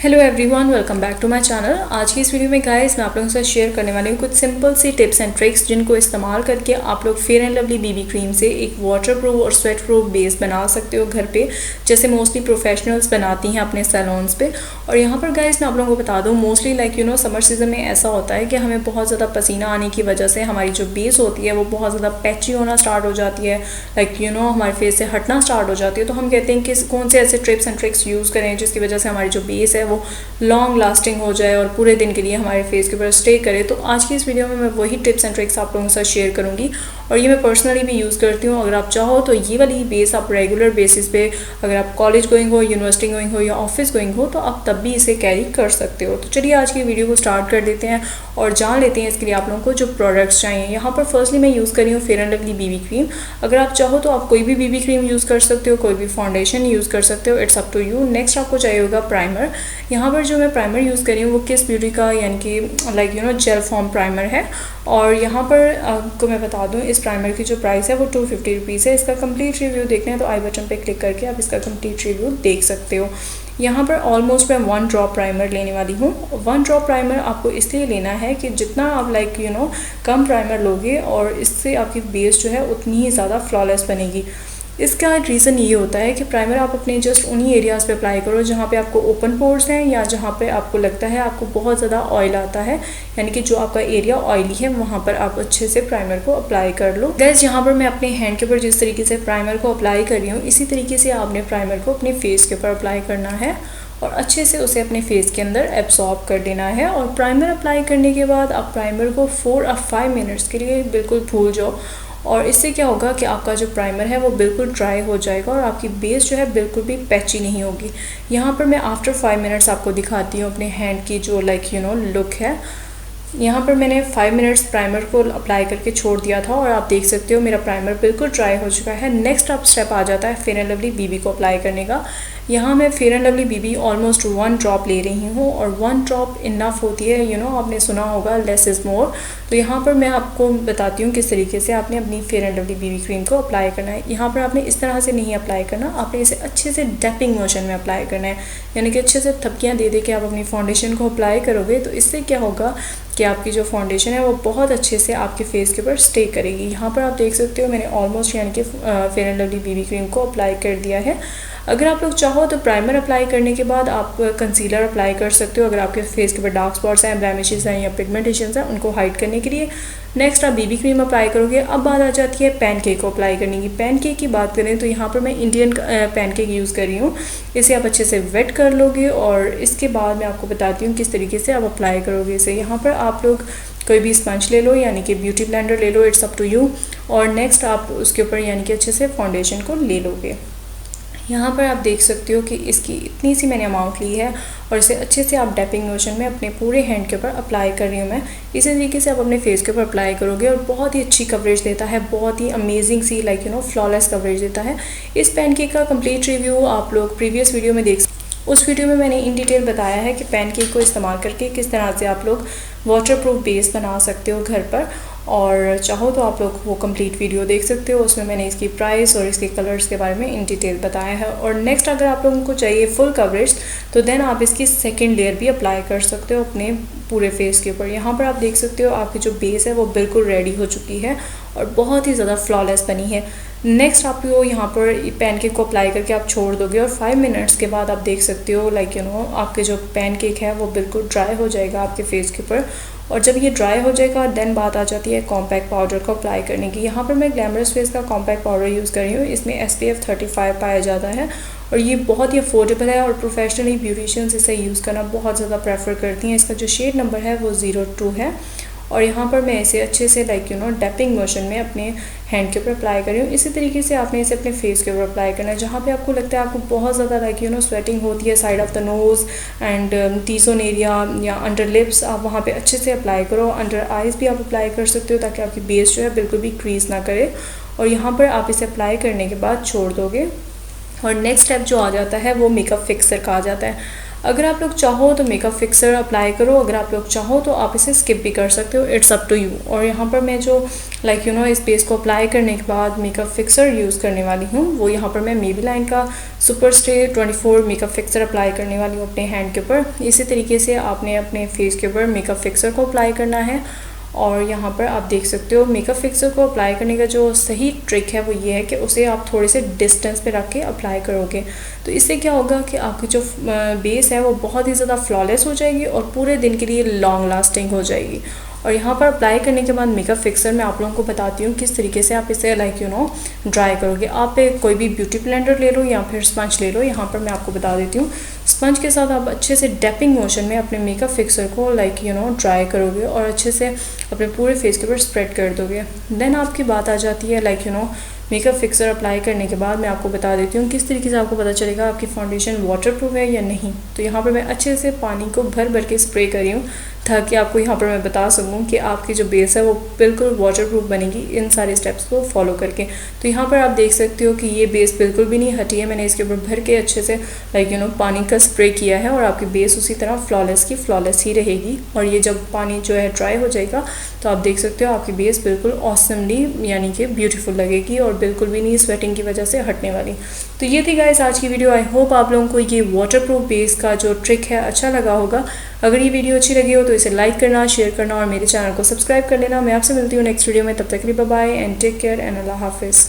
Hello everyone, welcome back to my channel. आज की इस वीडियो में गाइस मैं आप लोगों के साथ शेयर करने वाली हूँ कुछ सिंपल सी टिप्स एंड ट्रिक्स जिनको इस्तेमाल करके आप लोग Fair and Lovely BB cream से एक वाटर प्रूफ और स्वेट प्रूफ बेस बना सकते हो घर पे, जैसे मोस्टली प्रोफेशनल्स बनाती हैं अपने सैलून्स पे। और यहाँ पर गाइस मैं आप लोगों को बता दूँ, मोस्टली समर सीजन में ऐसा होता है कि हमें बहुत ज़्यादा पसीना आने की वजह से हमारी जो बेस होती है वो बहुत ज़्यादा पैची होना स्टार्ट हो जाती है, हमारे फेस से हटना स्टार्ट हो जाती है। तो हम कहते हैं कि कौन से ऐसे टिप्स एंड ट्रिक्स यूज़ करें जिसकी वजह से हमारी जो बेस है वो लॉन्ग लास्टिंग हो जाए और पूरे दिन के लिए हमारे फेस के ऊपर स्टे करे। तो आज की इस वीडियो में मैं वही टिप्स एंड ट्रिक्स आप लोगों के साथ शेयर करूंगी और ये मैं पर्सनली भी यूज़ करती हूँ। अगर आप चाहो तो ये वाली बेस आप रेगुलर बेसिस पे, अगर आप कॉलेज गोइंग हो, यूनिवर्सिटी गोइंग हो या ऑफिस गोइंग हो, तो आप तब भी इसे कैरी कर सकते हो। तो चलिए आज की वीडियो को स्टार्ट कर देते हैं और जान लेते हैं इसके लिए आप लोगों को जो प्रोडक्ट्स चाहिए। यहाँ पर फर्स्टली मैं यूज़ कर रही हूँ fair and Lovely BB cream. अगर आप चाहो तो आप कोई भी बीबी क्रीम यूज़ कर सकते हो, कोई भी फाउंडेशन यूज़ कर सकते हो, it's up to you. Next आपको चाहिए होगा प्राइमर। यहाँ पर जो मैं प्राइमर यूज़ कर रही हूँ वो किस ब्यूटी का यानी कि जेल फॉर्म प्राइमर है। और यहाँ पर आपको मैं बता दूँ, इस प्राइमर की जो प्राइस है वो 250 रुपीज़ है। इसका कंप्लीट रिव्यू देखना है तो आई बटन पे क्लिक करके आप इसका कंप्लीट रिव्यू देख सकते हो। यहाँ पर ऑलमोस्ट मैं 1 ड्रॉप प्राइमर लेने वाली हूँ। 1 ड्रॉप प्राइमर आपको इसलिए लेना है कि जितना आप कम प्राइमर लोगे और इससे आपकी बेस जो है उतनी ही ज़्यादा फ्लॉलेस बनेगी। इसका रीज़न ये होता है कि प्राइमर आप अपने जस्ट उन्हीं एरियाज़ पे अप्लाई करो जहाँ पे आपको ओपन पोर्स हैं या जहाँ पे आपको लगता है आपको बहुत ज़्यादा ऑयल आता है, यानी कि जो आपका एरिया ऑयली है वहाँ पर आप अच्छे से प्राइमर को अप्लाई कर लो। गाइस यहाँ पर मैं अपने हैंड के ऊपर जिस तरीके से प्राइमर को अप्लाई कर रही हूँ, इसी तरीके से आपने प्राइमर को अपने फेस के ऊपर अप्लाई करना है और अच्छे से उसे अपने फेस के अंदर एब्सॉर्ब कर देना है। और प्राइमर अप्लाई करने के बाद आप प्राइमर को 4 or 5 मिनट्स के लिए बिल्कुल भूल जाओ और इससे क्या होगा कि आपका जो प्राइमर है वो बिल्कुल ड्राई हो जाएगा और आपकी बेस जो है बिल्कुल भी पैची नहीं होगी। यहाँ पर मैं आफ्टर 5 मिनट्स आपको दिखाती हूँ अपने हैंड की जो लुक है। यहाँ पर मैंने 5 मिनट्स प्राइमर को अप्लाई करके छोड़ दिया था और आप देख सकते हो मेरा प्राइमर बिल्कुल ड्राई हो चुका है। नेक्स्ट आप स्टेप आ जाता है फेयर एंड लवली बीबी को अप्लाई करने का। यहाँ मैं Fair and Lovely BB almost 1 drop ले रही हूँ और 1 ड्रॉप इनफ होती है। आपने सुना होगा लेस इज़ मोर। तो यहाँ पर मैं आपको बताती हूँ किस तरीके से आपने अपनी fair and Lovely BB cream को अप्लाई करना है। यहाँ पर आपने इस तरह से नहीं अप्लाई करना, आपने इसे अच्छे से डैपिंग मोशन में अप्लाई करना है, यानी कि अच्छे से थपकियाँ दे दे के आप अपनी फाउंडेशन को अप्लाई करोगे तो इससे क्या होगा कि आपकी जो फाउंडेशन है वो बहुत अच्छे से आपके फेस के ऊपर स्टे करेगी। यहाँ पर आप देख सकते हो मैंने almost fair and Lovely BB cream को अप्लाई कर दिया है। अगर आप लोग चाहो तो प्राइमर अप्लाई करने के बाद आप कंसीलर अप्लाई कर सकते हो अगर आपके फेस के ऊपर डार्क स्पॉट्स हैं, ब्लेमिशेस हैं या पिगमेंटेशन हैं, उनको हाइड करने के लिए। नेक्स्ट आप बीबी क्रीम अप्लाई करोगे। अब बात आ जाती है पैनकेक को अप्लाई करने की। पैनकेक की बात करें तो यहाँ पर मैं इंडियन पैनकेक यूज़ कर रही हूँ। इसे आप अच्छे से वेट कर लोगे और इसके बाद मैं आपको बताती हूँ किस तरीके से आप अप्लाई करोगे इसे। यहाँ पर आप लोग कोई भी स्पंज ले लो, यानी कि ब्यूटी ब्लेंडर ले लो, इट्स अप टू यू। और नेक्स्ट आप उसके ऊपर यानी कि अच्छे से फाउंडेशन को ले लोगे। यहाँ पर आप देख सकते हो कि इसकी इतनी सी मैंने अमाउंट ली है और इसे अच्छे से आप डैपिंग मोशन में अपने पूरे हैंड के ऊपर अप्लाई कर रही हूँ मैं। इसी तरीके से आप अपने फेस के ऊपर अप्लाई करोगे और बहुत ही अच्छी कवरेज देता है, बहुत ही अमेजिंग सी फ्लॉलेस कवरेज देता है। इस पैनकेक का कंप्लीट रिव्यू आप लोग प्रीवियस वीडियो में देख, उस वीडियो में मैंने इन डिटेल बताया है कि पैनकेक को इस्तेमाल करके किस तरह से आप लोग वाटरप्रूफ बेस बना सकते हो घर पर। और चाहो तो आप लोग वो कंप्लीट वीडियो देख सकते हो, उसमें मैंने इसकी प्राइस और इसके कलर्स के बारे में इन डिटेल बताया है। और नेक्स्ट अगर आप लोगों को चाहिए फुल कवरेज तो देन आप इसकी सेकंड लेयर भी अप्लाई कर सकते हो अपने पूरे फेस के ऊपर। यहाँ पर आप देख सकते हो आपकी जो बेस है वो बिल्कुल रेडी हो चुकी है और बहुत ही ज़्यादा फ्लॉलेस बनी है। नेक्स्ट आप यहाँ पर पैनकेक को अप्लाई करके आप छोड़ दोगे और 5 मिनट्स के बाद आप देख सकते हो आपके जो पैनकेक है वो बिल्कुल ड्राई हो जाएगा आपके फेस के ऊपर। और जब ये ड्राई हो जाएगा देन बात आ जाती है कॉम्पैक्ट पाउडर को अप्लाई करने की। यहाँ पर मैं ग्लैमरस फेस का कॉम्पैक्ट पाउडर यूज़ कर रही हूँ। इसमें SPF 35 पाया जाता है और ये बहुत ही अफोर्डेबल है और प्रोफेशनली ब्यूटिशियंस इसे यूज़ करना बहुत ज़्यादा प्रेफर करती हैं। इसका जो शेड नंबर है वो 02 है और यहाँ पर मैं इसे अच्छे से डैपिंग मोशन में अपने हैंड के ऊपर अप्लाई कर रही हूँ। इसी तरीके से आपने इसे अपने फेस के ऊपर अप्लाई करना है जहाँ पे आपको लगता है आपको बहुत ज़्यादा स्वेटिंग होती है side of the nose and T zone area या अंडर लिप्स, आप वहाँ पे अच्छे से अप्लाई करो। अंडर आइज़ भी आप अप्लाई कर सकते हो ताकि आपकी बेस जो है बिल्कुल भी क्रीज ना करे। और यहाँ पर आप इसे अप्लाई करने के बाद छोड़ दोगे और नेक्स्ट स्टेप जो आ जाता है वो मेकअप फिक्सर का आ जाता है। अगर आप लोग चाहो तो मेकअप फिक्सर अप्लाई करो, अगर आप लोग चाहो तो आप इसे स्किप भी कर सकते हो, इट्स अप टू यू। और यहाँ पर मैं जो इस बेस को अप्लाई करने के बाद मेकअप फिक्सर यूज़ करने वाली हूँ, वो यहाँ पर मैं मेबेलिन का super stay 24 makeup fixer apply करने वाली हूँ अपने हैंड के ऊपर। इसी तरीके से आपने अपने फेस के ऊपर मेकअप फिक्सर को अप्लाई करना है। और यहाँ पर आप देख सकते हो मेकअप फिक्सर को अप्लाई करने का जो सही ट्रिक है वो ये है कि उसे आप थोड़े से डिस्टेंस पे रख के अप्लाई करोगे, तो इससे क्या होगा कि आपकी जो बेस है वो बहुत ही ज़्यादा फ्लॉलेस हो जाएगी और पूरे दिन के लिए लॉन्ग लास्टिंग हो जाएगी। और यहाँ पर अप्लाई करने के बाद मेकअप फिक्सर मैं आप लोगों को बताती हूँ किस तरीके से आप इसे ड्राई करोगे। आप कोई भी ब्यूटी ब्लेंडर ले लो या फिर स्पंज ले लो। यहाँ पर मैं आपको बता देती हूँ, स्पंज के साथ आप अच्छे से डैपिंग मोशन में अपने मेकअप फिक्सर को ड्राई करोगे और अच्छे से अपने पूरे फेस के ऊपर स्प्रेड कर दोगे। देन आपकी बात आ जाती है मेकअप फिक्सर अप्लाई करने के बाद मैं आपको बता देती हूँ किस तरीके से आपको पता चलेगा आपकी फाउंडेशन वाटरप्रूफ है या नहीं। तो यहाँ पर मैं अच्छे से पानी को भर भर के स्प्रे कर रही हूँ ताकि आपको यहाँ पर मैं बता सकूँ कि आपकी जो बेस है वो बिल्कुल वाटरप्रूफ बनेगी इन सारे स्टेप्स को फॉलो करके। तो यहाँ पर आप देख सकते हो कि ये बेस बिल्कुल भी नहीं हटी है, मैंने इसके ऊपर भर के अच्छे से पानी का स्प्रे किया है और आपकी बेस उसी तरह फ्लॉलेस ही रहेगी। और ये जब पानी जो है ड्राई हो जाएगा तो आप देख सकते हो आपकी बेस बिल्कुल ऑसमली यानी कि ब्यूटीफुल लगेगी और बिल्कुल भी नहीं स्वेटिंग की वजह से हटने वाली। तो ये थी गाइस आज की वीडियो। आई होप आप लोगों को ये वाटरप्रूफ बेस का जो ट्रिक है अच्छा लगा होगा। अगर ये वीडियो अच्छी लगी हो तो इसे लाइक करना, शेयर करना और मेरे चैनल को सब्सक्राइब कर लेना। मैं आपसे मिलती हूँ नेक्स्ट वीडियो में, तब तक के लिए bye bye and take care and Allah हाफिज़।